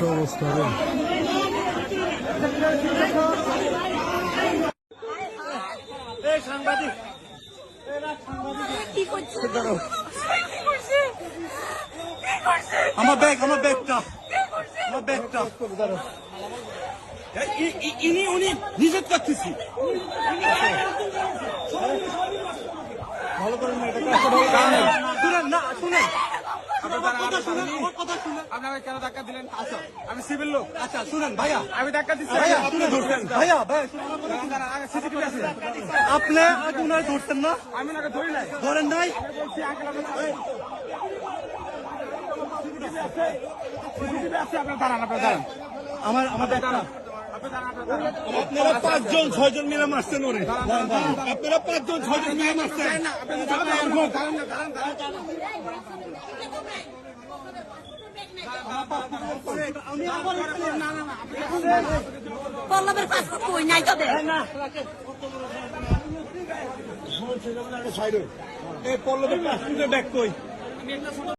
একটা অবস্থা রে। আমার ব্যাগটা উনি নিষেধ করতেছি। ভালো করেন না, শুনেন আপনারা কেন ধাক্কা দিলেন? আচ্ছা, আমি সিভিল লোক। আচ্ছা শুনেন ভাইয়া, আমি ধাক্কা দিচ্ছি। ভাইয়া আপনি ধরছেন, ভাইয়া সিসিটিভি আছে। আপনি আগে উনারে ধরছেন না? আমি ওনাকে ধরি নাই। ধরেন নাই? বলছি আঙ্কেল সিসিটিভি আছে, আপনার দাঁড়ান। আমার দাঁড়ান। আপনারা 5 জন 6 জন মিলে মারছেন ওরে। আপনারা 5 জন 6 জন মিলে মারছেন। পল্লবের পাসপোর্ট কই নাই তোদের? এই পল্লবের পাসপোর্টের ব্যাগ কই?